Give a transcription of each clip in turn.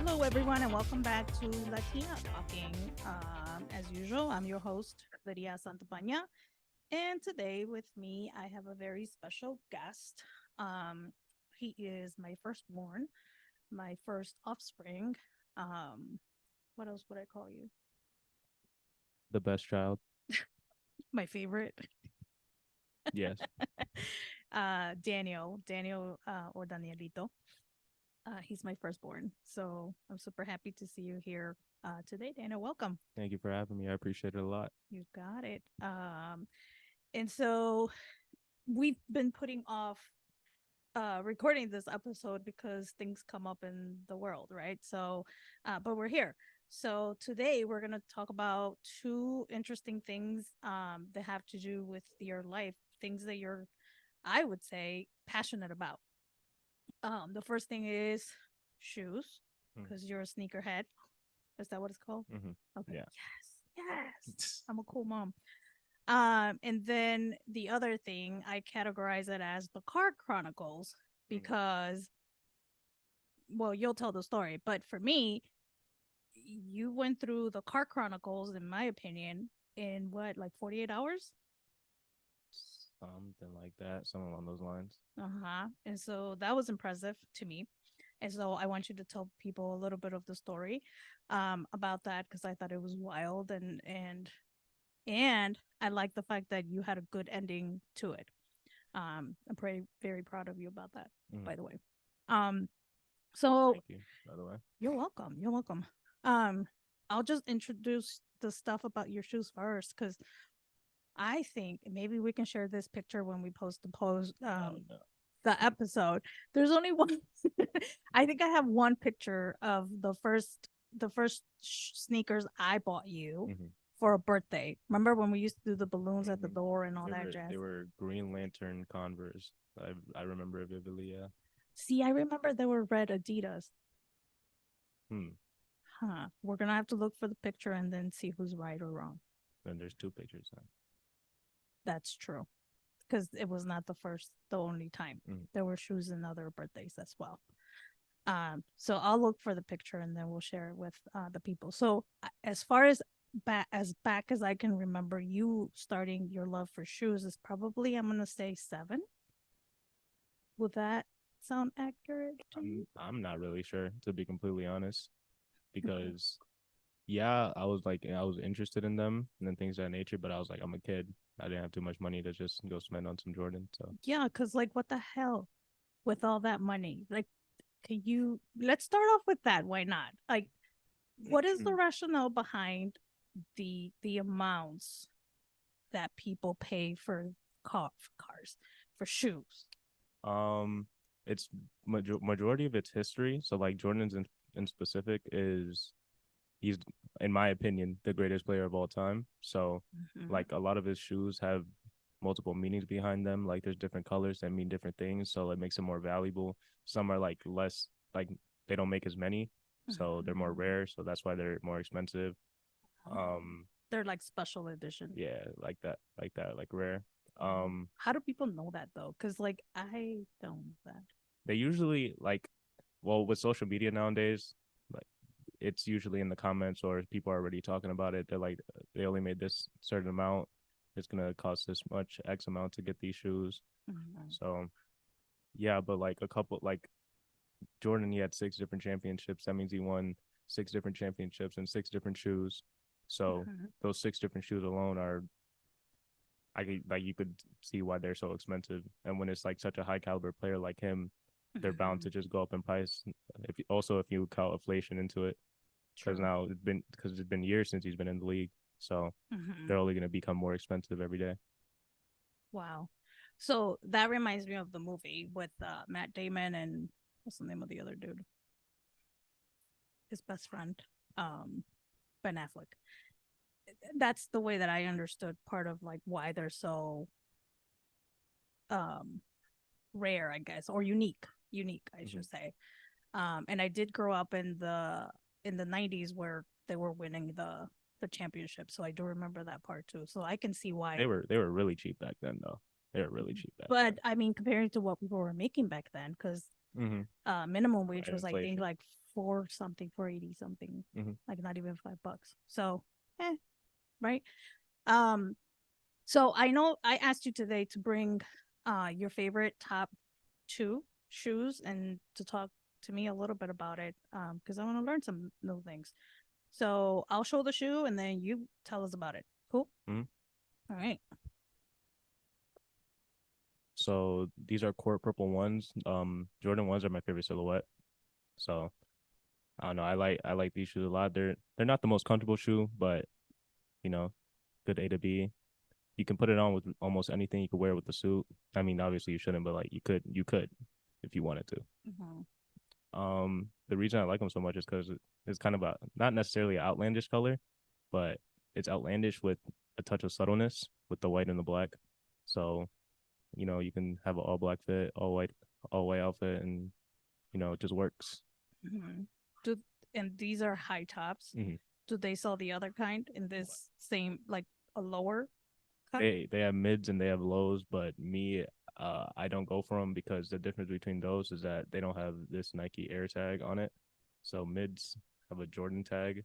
Hello, everyone, and welcome back to Latina Talking. As usual, I'm your host, Lydia Santapana. And today with me, I have a very special guest. Um, he is my firstborn, my first offspring. Um, what else would I call you? The best child. My favorite, Yes. Daniel, or Danielito. He's my firstborn. So I'm super happy to see you here today, Daniel. Welcome. Thank you for having me. I appreciate it a lot. You got it. And so we've been putting off recording this episode because things come up in the world, right? So, but we're here. So today we're going to talk about two interesting things that have to do with your life, things that you're, I would say, passionate about. The first thing is shoes, because you're a sneakerhead. Is that what it's called? Mm-hmm. Okay. Yeah. Yes. I'm a cool mom. And then the other thing, I categorize it as the car chronicles because, well, you'll tell the story, but for me, you went through the car chronicles, in my opinion, in what, like 48 hours? Something like that. Something along those lines. Uh-huh. And so that was impressive to me. And so I want you to tell people a little bit of the story about that because I thought it was wild and I like the fact that you had a good ending to it. I'm pretty very proud of you about that, by the way. Um, so Thank you, by the way. you're welcome. You're welcome. Um, I'll just introduce the stuff about your shoes first because I think maybe we can share this picture when we post Oh, no. the episode. There's only one. I think I have one picture of the first sneakers I bought you Mm-hmm. for a birthday. Remember when we used to do the balloons at the Mm-hmm. door and all They that were jazz? they were Green Lantern Converse. I remember it vividly. Yeah. See, I remember there were red Adidas. Hmm. Huh. We're gonna have to look for the picture and then see who's right or wrong. Then there's two pictures now. That's true. Because it was not the only time. Mm. There were shoes and other birthdays as well. So I'll look for the picture and then we'll share it with the people. So as far as back as I can remember, you starting your love for shoes is probably, I'm gonna say 7. Would that sound accurate to you? I'm not really sure, to be completely honest, Okay. because yeah, I was interested in them and then things of that nature, but I was like, I'm a kid. I didn't have too much money to just go spend on some Jordan. So Yeah, because like what the hell with all that money? Like, can you let's start off with that? Why not? Like, what is the rationale behind the amounts that people pay for cars for shoes? Um, it's majority of its history. So like Jordan's in specific is he's in my opinion the greatest player of all time. So Mm-hmm. like a lot of his shoes have multiple meanings behind them. Like there's different colors that mean different things, so it makes them more valuable. Some are like less like they don't make as many, so they're more Mm-hmm. rare. So that's why they're more expensive. Oh, Um, they're like special edition. yeah, like that, like rare. Oh. Um, How do people know that though? Because like I don't know that. they usually like well with social media nowadays like it's usually in the comments or people are already talking about it. They're like they only made this certain amount, it's gonna cost this much x amount to get these shoes. Mm-hmm. So yeah, but like a couple like Jordan, he had 6 different championships. That means he won 6 different championships and 6 different shoes. So Mm-hmm. those 6 different shoes alone are I could, like you could see why they're so expensive. And when it's like such a high caliber player like him, they're bound Mm-hmm. to just go up in price. If you count inflation into it, True. because it's been years since he's been in the league, so Mm-hmm. they're only going to become more expensive every day. Wow. So that reminds me of the movie with Matt Damon and what's the name of the other dude? His best friend, um, Ben Affleck. That's the way that I understood part of like why they're so um rare, I guess, or unique. Unique, I Mm-hmm. should say. And I did grow up in the 90s where they were winning the championship, so I do remember that part too. So I can see why. They were really cheap back then, though. They were really cheap back then. But I mean, comparing to what people were making back then, because Mm-hmm. minimum wage Right, was I think inflation. like 4 something, 480 something, Mhm. like not even $5. So, eh, right? Um, so I know I asked you today to bring your favorite top 2 shoes and to talk to me a little bit about it because I want to learn some new things. So I'll show the shoe and then you tell us about it. Cool. Mhm. All right. So these are court purple ones. Jordan ones are my favorite silhouette. So I don't know. I like these shoes a lot. They're not the most comfortable shoe, but you know, good A to B. You can put it on with almost anything. You could wear it with the suit. I mean, obviously you shouldn't, but like you could if you wanted to. Mm-hmm. The reason I like them so much is because it's kind of a not necessarily an outlandish color, but it's outlandish with a touch of subtleness with the white and the black. So you can have an all black fit, all white outfit, and it just works. Mm-hmm. Do and these are high tops. Mm-hmm. Do they sell the other kind in this same like a lower cut? They have mids and they have lows, but me, I don't go for them because the difference between those is that they don't have this Nike Air tag on it. So mids have a Jordan tag,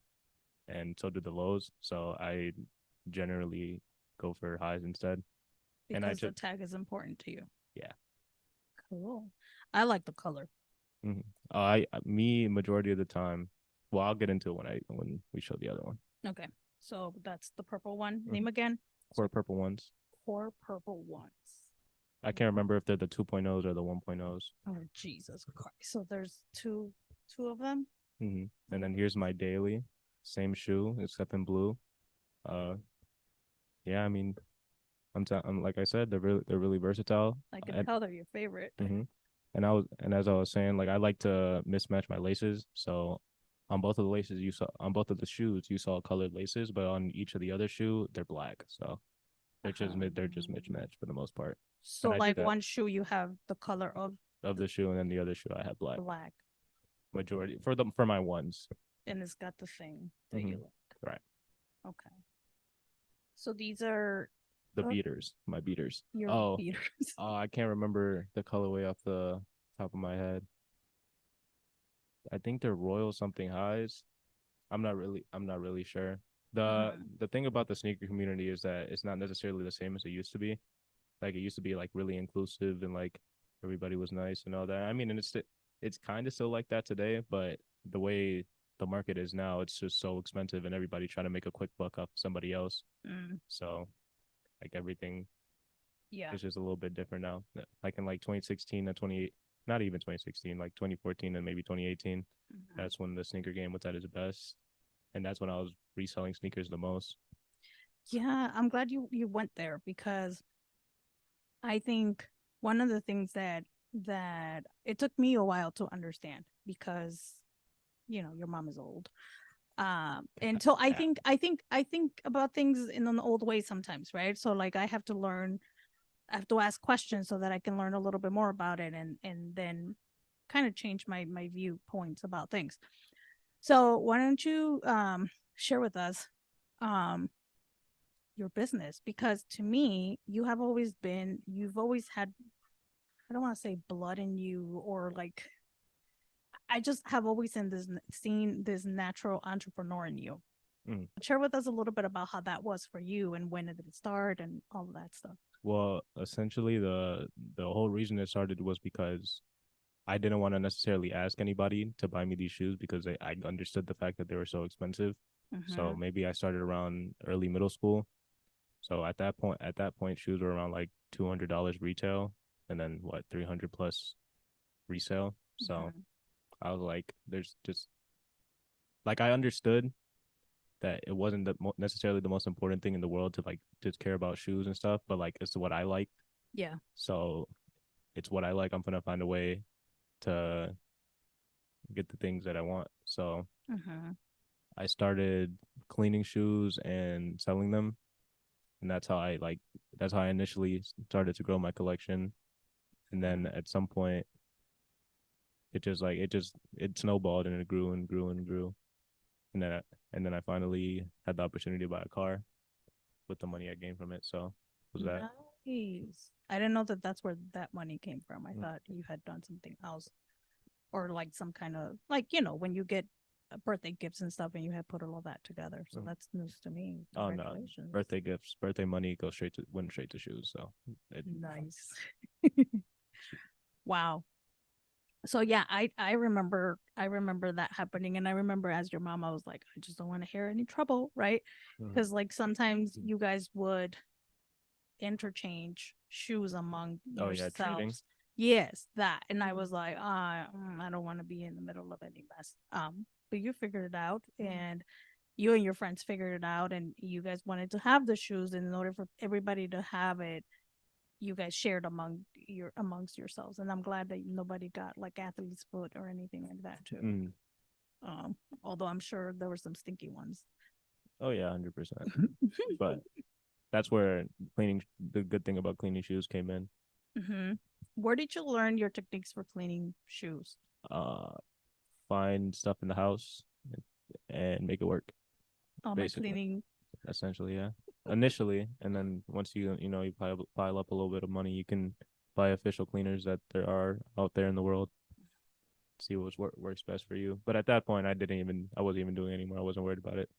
and so do the lows. So I generally go for highs instead. And I Because the just tag is important to you. yeah. Cool. I like the color. Mm-hmm. I me majority of the time. Well, I'll get into it when we show the other one. Okay. So that's the purple one. Mm-hmm. Name again? Core purple ones. Core purple ones. I can't remember if they're the 2.0s or the 1.0s. Oh Jesus Christ! So there's two of them. Mm-hmm. And then here's my daily, same shoe except in blue. Uh, yeah, I mean, I'm like I said, they're really versatile. I can And, tell they're your favorite. mm-hmm. And as I was saying, like I like to mismatch my laces. So on both of the laces you saw on both of the shoes you saw colored laces, but on each of the other shoe they're black. So they're just mismatched for the most part. So And I do like that one shoe you have the color of of the shoe, and then the other shoe I have black. black, Majority for my ones. and it's got the thing that Mm-hmm. you like. Right. Okay. So these are The beaters, my beaters. your Oh, beaters. I can't remember the colorway off the top of my head. I think they're Royal something highs. I'm not really sure. The Uh-huh. the thing about the sneaker community is that it's not necessarily the same as it used to be. Like it used to be like really inclusive and like everybody was nice and all that. I mean, and it's kind of still like that today, but the way the market is now, it's just so expensive and everybody trying to make a quick buck off somebody else. Mm, So like everything yeah. is just a little bit different now. Like in like 2016 and 28, not even 2016, like 2014 and maybe 2018. Mhm. That's when the sneaker game was at its best, and that's when I was reselling sneakers the most. Yeah, I'm glad you went there because I think one of the things that it took me a while to understand because your mom is old. And so I Yeah. think I think I think about things in an old way sometimes, right? So like I have to ask questions so that I can learn a little bit more about it and then kind of change my viewpoints about things. So why don't you share with us um your business, because to me you've always had, I don't want to say blood in you, or like I just have always seen this natural entrepreneur in you. Mm. Share with us a little bit about how that was for you and when did it start and all of that stuff. Well, essentially the whole reason it started was because I didn't want to necessarily ask anybody to buy me these shoes because I understood the fact that they were so expensive. So Mm-hmm. maybe I started around early middle school. So at that point, shoes were around like $200 retail, and then what 300 plus resale. So Mm-hmm. I was like, there's just like I understood that it wasn't necessarily the most important thing in the world to like just care about shoes and stuff, but like it's what I like. Yeah. So it's what I like. I'm gonna find a way to get the things that I want. So Mm-hmm. I started cleaning shoes and selling them, and that's how I initially started to grow my collection. And then at some point, it snowballed and it grew and grew and grew, and then I finally had the opportunity to buy a car with the money I gained from it. So was that. Nice. I didn't know that that's where that money came from. I Mm. thought you had done something else. or like some kind of like when you get birthday gifts and stuff and you have put all of that together. So that's news to me. Oh no, Congratulations. birthday gifts, birthday money goes went straight to shoes. So Nice. Wow. So yeah, I remember that happening, and I remember as your mom, I was like, I just don't want to hear any trouble, right? Because like sometimes you guys would interchange shoes among oh yeah, trading. yourselves. Yes, that. And I was like, I don't want to be in the middle of any mess. But you figured it out, and you and your friends figured it out, and you guys wanted to have the shoes, and in order for everybody to have it, you guys shared amongst yourselves. And I'm glad that nobody got like athlete's foot or anything like that too. Mm. Although I'm sure there were some stinky ones. Oh yeah, 100%. But that's where cleaning. The good thing about cleaning shoes came in. Mm-hmm. Where did you learn your techniques for cleaning shoes? Uh, find stuff in the house and make it work. My Basically, cleaning. essentially, yeah. Initially, and then once you pile up a little bit of money, you can buy official cleaners that there are out there in the world. See what works best for you. But at that point, I wasn't even doing it anymore. I wasn't worried about it.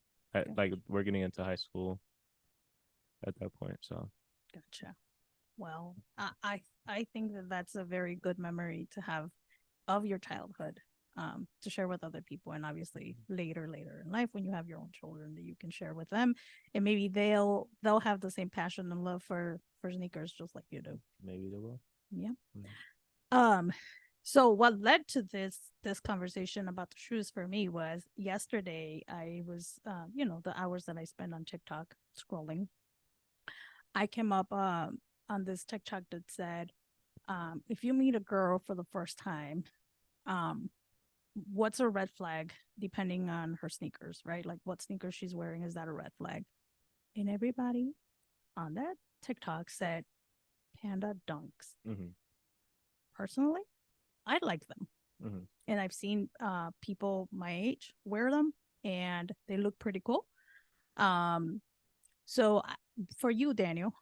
Like we're getting into high school at that point, so Gotcha. Well, I think that that's a very good memory to have of your childhood, to share with other people, and obviously later in life when you have your own children, that you can share with them, and maybe they'll have the same passion and love for sneakers just like you do. maybe they will. Yeah. Mm. So what led to this conversation about the shoes for me was yesterday. I was, the hours that I spend on TikTok scrolling, I came up on this TikTok that said, if you meet a girl for the first time, um, what's a red flag depending on her sneakers, right? Like what sneakers she's wearing, is that a red flag? And everybody on that TikTok said Panda Dunks. Mm-hmm. Personally, I like them. Mm-hmm. And I've seen people my age wear them, and they look pretty cool. Um, so for you, Daniel,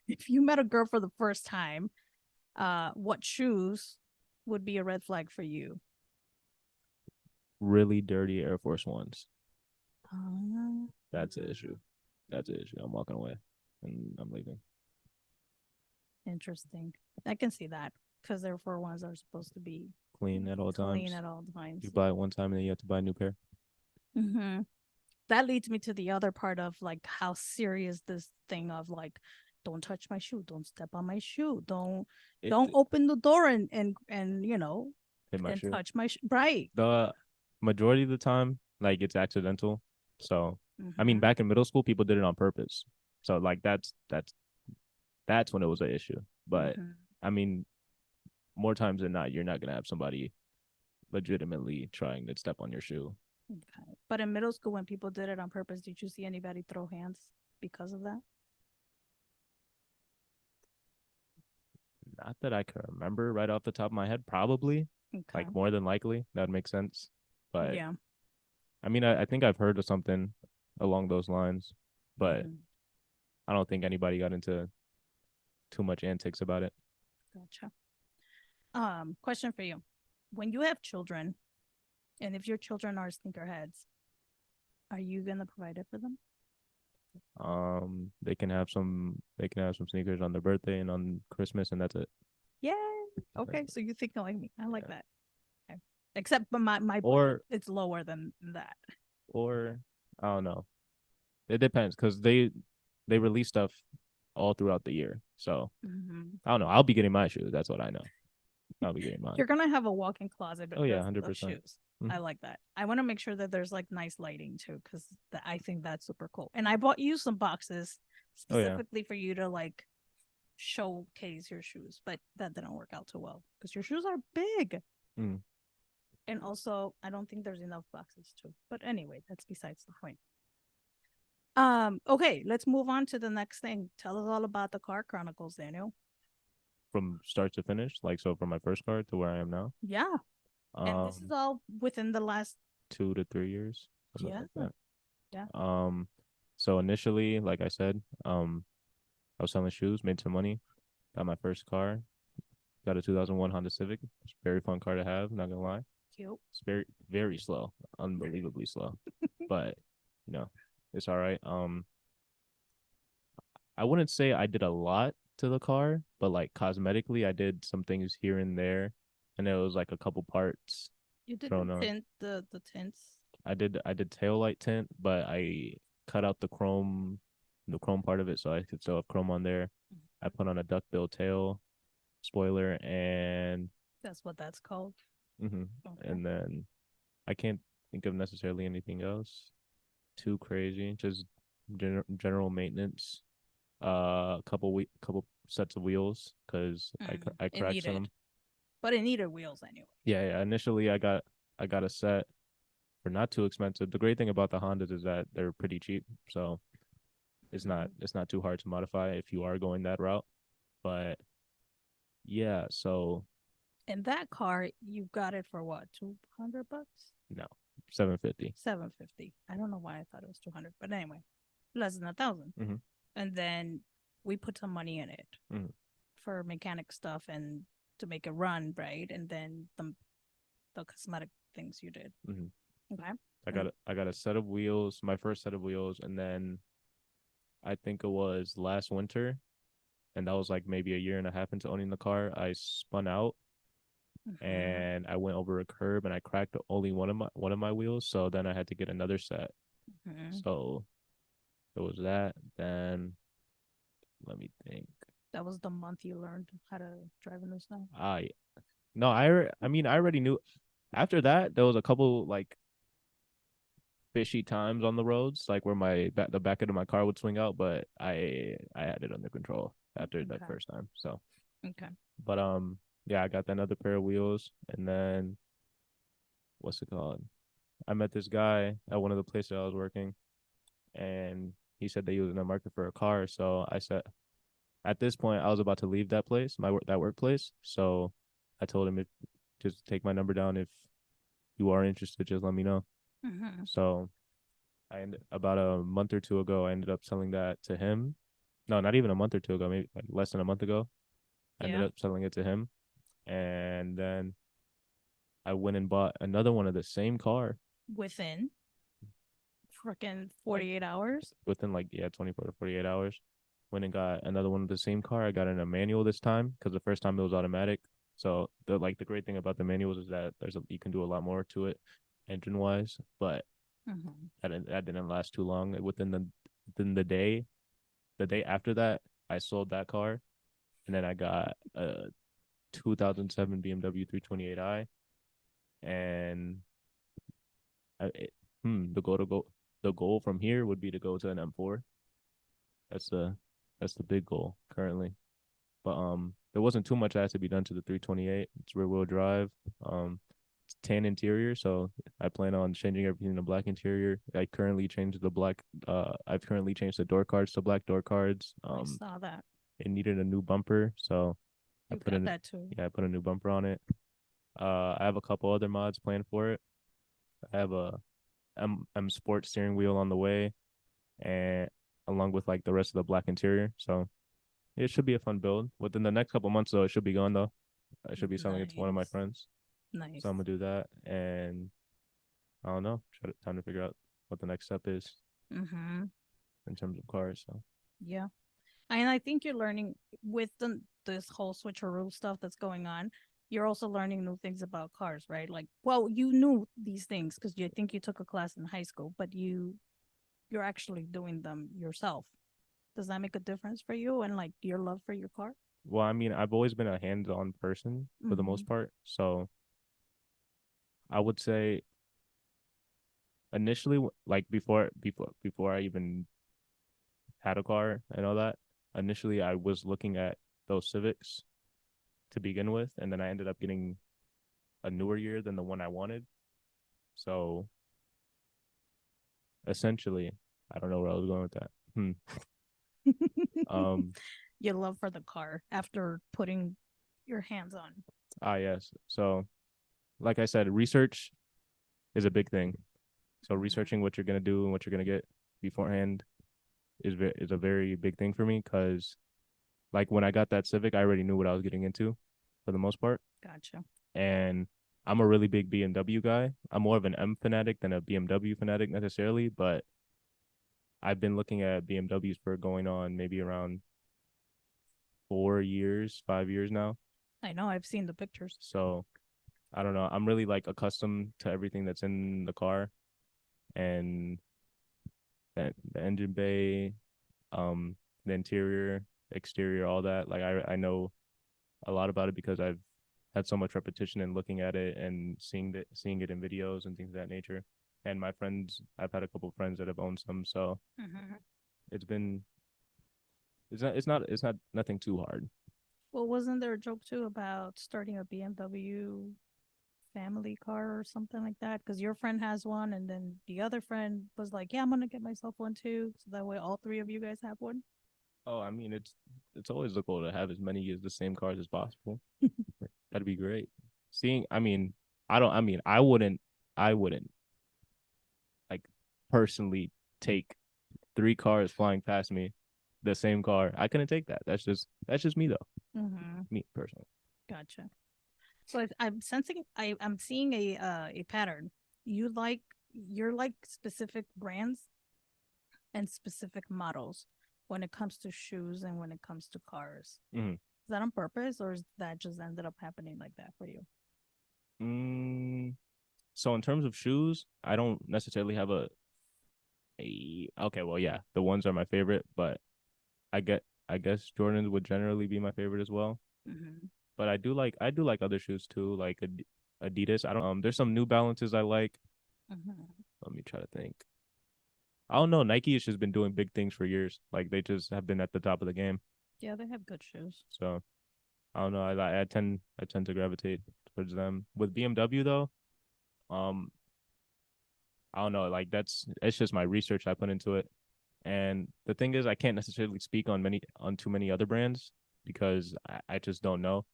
if you met a girl for the first time, what shoes would be a red flag for you? Really dirty Air Force Ones. Uh, That's an issue. That's an issue. I'm walking away and I'm leaving. Interesting. I can see that because their four ones are supposed to be Clean at all clean times. at all times. You buy it one time and then you have to buy a new pair. Mm-hmm. That leads me to the other part of like how serious this thing of like, don't touch my shoe, don't step on my shoe, don't open the door and hit my and shoe. touch my right. The majority of the time, like it's accidental. So I mean, Mm-hmm. back in middle school, people did it on purpose. So like that's when it was an issue. But Mm-hmm. I mean, more times than not, you're not gonna have somebody legitimately trying to step on your shoe. Okay. But in middle school, when people did it on purpose, did you see anybody throw hands because of that? Not that I can remember right off the top of my head. Probably, Okay. like more than likely, that would make sense. But Yeah. I mean, I think I've heard of something along those lines, but Mm-hmm. I don't think anybody got into too much antics about it. Gotcha. Question for you. When you have children, and if your children are sneakerheads, are you gonna provide it for them? They can have some sneakers on their birthday and on Christmas, and that's it. Yeah. Okay, so you think like me. I like that. Okay. Except but my budget, Or it's lower than that. or I don't know. It depends because they release stuff all throughout the year. So Mm-hmm. I don't know. I'll be getting my shoes. That's what I know. I'll be getting mine. You're gonna have a walk-in closet Oh yeah, of 100%. shoes. I like that. I want to make sure that there's like nice lighting too, because I think that's super cool. And I bought you some boxes Oh yeah. specifically for you to like showcase your shoes, but that didn't work out too well because your shoes are big. Mm. And also, I don't think there's enough boxes too. But anyway, that's besides the point. Okay, let's move on to the next thing. Tell us all about the car chronicles, Daniel. From start to finish, like so from my first car to where I am now. Yeah. And this is all within the last 2 to 3 years, something yeah. like that. Yeah. So initially, like I said, I was selling shoes, made some money, got my first car, got a 2001 Honda Civic. It's a very fun car to have, not gonna lie. Cute. It's very, very slow, unbelievably slow. But you know, it's all right. I wouldn't say I did a lot to the car, but like cosmetically, I did some things here and there, and it was like a couple parts You did the thrown on. tint, the tints. I did tail light tint, but I cut out the chrome part of it, so I could still have chrome on there. I put on a duckbill tail spoiler, and That's what that's called. hmm Okay. and then I can't think of necessarily anything else too crazy. Just general maintenance. A couple sets of wheels because I It cracked needed, some. but it needed wheels anyway. Yeah, yeah. Initially, I got a set for not too expensive. The great thing about the Hondas is that they're pretty cheap, so it's not too hard to modify if you are going that route. But yeah, so And that car, you got it for what? $200? no, 750. 750. I don't know why I thought it was 200, but anyway, less than 1,000. Mm-hmm. And then we put some money in it Mm-hmm. for mechanic stuff and to make it run right, and then the cosmetic things you did. Mm-hmm. Okay. I got a set of wheels, my first set of wheels, and then I think it was last winter, and that was like maybe a year and a half into owning the car. I spun out Mm-hmm. and I went over a curb and I cracked only one of my wheels. So then I had to get another set. Mm-hmm. So it was that. Then let me think. That was the month you learned how to drive in the snow. I no, I mean I already knew. After that, there was a couple like fishy times on the roads, like where the back end of my car would swing out, but I had it under control after that Okay. first time. So, Okay. but yeah, I got another pair of wheels, and then what's it called? I met this guy at one of the places I was working, and he said that he was in the market for a car. So I said, at this point, I was about to leave that place, that workplace. So I told him, if just take my number down, if you are interested, just let me know. Mm-hmm. So about a month or two ago, I ended up selling that to him. No, not even a month or two ago, maybe like less than a month ago. I ended Yeah. up selling it to him, and then I went and bought another one of the same car, Within freaking like 48 hours. within like, yeah, 24 to 48 hours. Went and got another one of the same car. I got in a manual this time because the first time it was automatic. So the great thing about the manuals is that you can do a lot more to it engine wise, but Mm-hmm. that didn't last too long. Within the day after that, I sold that car, and then I got a 2007 BMW 328i, and I, it, the goal from here would be to go to an M4. That's the big goal currently. But there wasn't too much that has to be done to the 328. It's rear wheel drive. It's tan interior, so I plan on changing everything to black interior. I've currently changed the door cards to black door cards. I saw that. It needed a new bumper, so I You put got in that too. yeah, I put a new bumper on it. I have a couple other mods planned for it. I have a M Sport steering wheel on the way, and along with like the rest of the black interior. So it should be a fun build. Within the next couple months, though, it should be gone though. I should be selling it to one of my Nice. friends. So Nice. I'm gonna do that, and I don't know. Time to figure out what the next step is Mm-hmm. in terms of cars. So Yeah. And I think you're learning with this whole switcheroo stuff that's going on. You're also learning new things about cars, right? Like, well, you knew these things because you think you took a class in high school, but you're actually doing them yourself. Does that make a difference for you and like your love for your car? well, I mean, I've always been a hands-on person for the Mm-hmm. most part. So I would say initially, like before I even had a car and all that, initially I was looking at those Civics to begin with, and then I ended up getting a newer year than the one I wanted. So essentially, I don't know where I was going with that. Um, Your love for the car after putting your hands on. yes. So, like I said, research is a big thing. So Mm-hmm. researching what you're gonna do and what you're gonna get beforehand is a very big thing for me because, like, when I got that Civic, I already knew what I was getting into for the most part, Gotcha. and I'm a really big BMW guy. I'm more of an M fanatic than a BMW fanatic necessarily, but I've been looking at BMWs for going on maybe around 4 years, 5 years now. I know, I've seen the pictures. So I don't know. I'm really like accustomed to everything that's in the car and the engine bay, um, the interior, exterior, all that. Like I know a lot about it because I've had so much repetition in looking at it and seeing it in videos and things of that nature. And my friends, I've had a couple of friends that have owned some, so Hmm. it's been it's not nothing too hard. Well, wasn't there a joke too about starting a BMW family car or something like that? Because your friend has one, and then the other friend was like, "Yeah, I'm gonna get myself one too." So that way, all three of you guys have one. Oh, I mean it's always the goal to have as many of the same cars as possible. That'd be great. Seeing, I mean, I don't. I mean, I wouldn't like personally take three cars flying past me, the same car. I couldn't take that. That's just me though. Mm-hmm. Me personally. Gotcha. So I'm sensing, I'm seeing a pattern. You like you're like specific brands and specific models when it comes to shoes and when it comes to cars. Mm-hmm. Is that on purpose or is that just ended up happening like that for you? Mm, so in terms of shoes, I don't necessarily have a okay. Well, yeah, the ones are my favorite, but I guess Jordans would generally be my favorite as well. Mm-hmm. But I do like other shoes too, like Adidas. I don't there's some New Balances I like. Mm-hmm. Let me try to think. I don't know. Nike has just been doing big things for years. Like they just have been at the top of the game. Yeah, they have good shoes. So I don't know. I tend to gravitate towards them. With BMW though, um, I don't know. Like it's just my research I put into it. And the thing is, I can't necessarily speak on too many other brands because I just don't know.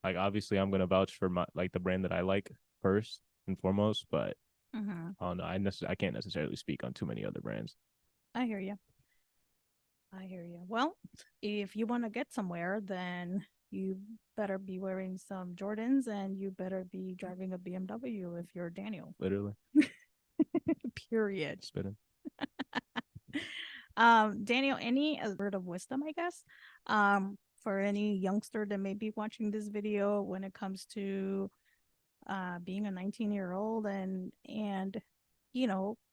Like obviously, I'm gonna vouch for my like the brand that I like first and foremost, but Mm-hmm. I don't know. I can't necessarily speak on too many other brands. I hear you. I hear you. Well, if you want to get somewhere, then you better be wearing some Jordans and you better be driving a BMW if you're Daniel. Literally, Period. spitting. Daniel, any word of wisdom, I guess, for any youngster that may be watching this video when it comes to being a 19-year-old and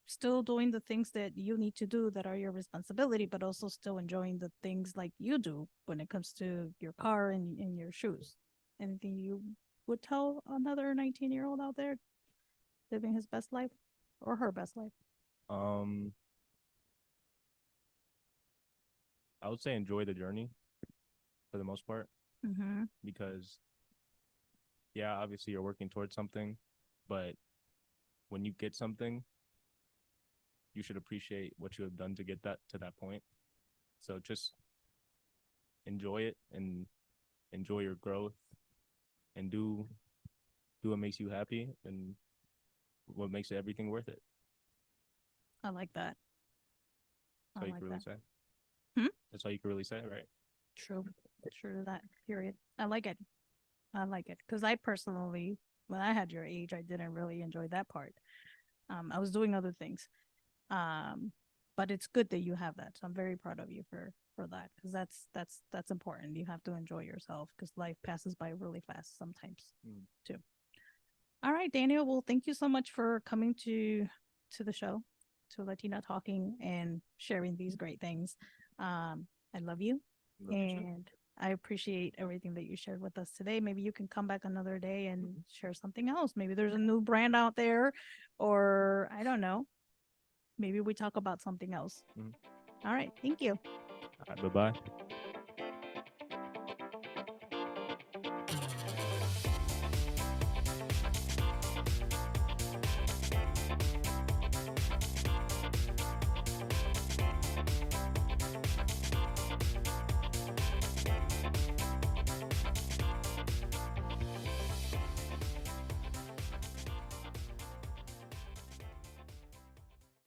still doing the things that you need to do that are your responsibility, but also still enjoying the things like you do when it comes to your car and your shoes. Anything you would tell another 19-year-old out there living his best life or her best life? Um, I would say enjoy the journey for the most part Mm-hmm. because yeah, obviously you're working towards something, but when you get something, you should appreciate what you have done to get that to that point. So just enjoy it and enjoy your growth and do what makes you happy and what makes everything worth it. I like that. That's I all you like can really that. say. Hmm? That's all you can really say, right? True. True to that. Period. I like it. I like it because I personally, when I had your age, I didn't really enjoy that part. I was doing other things. Um, but it's good that you have that. So I'm very proud of you for that because that's important. You have to enjoy yourself because life passes by really fast sometimes too. All right, Daniel. Well, thank you so much for coming to the show, to Latina Talking and sharing these great things. I love you, Love you too. and I appreciate everything that you shared with us today. Maybe you can come back another day and share something else. Maybe there's a new brand out there, or I don't know. Maybe we talk about something else. Mm-hmm. All right. Thank you. All right, bye bye.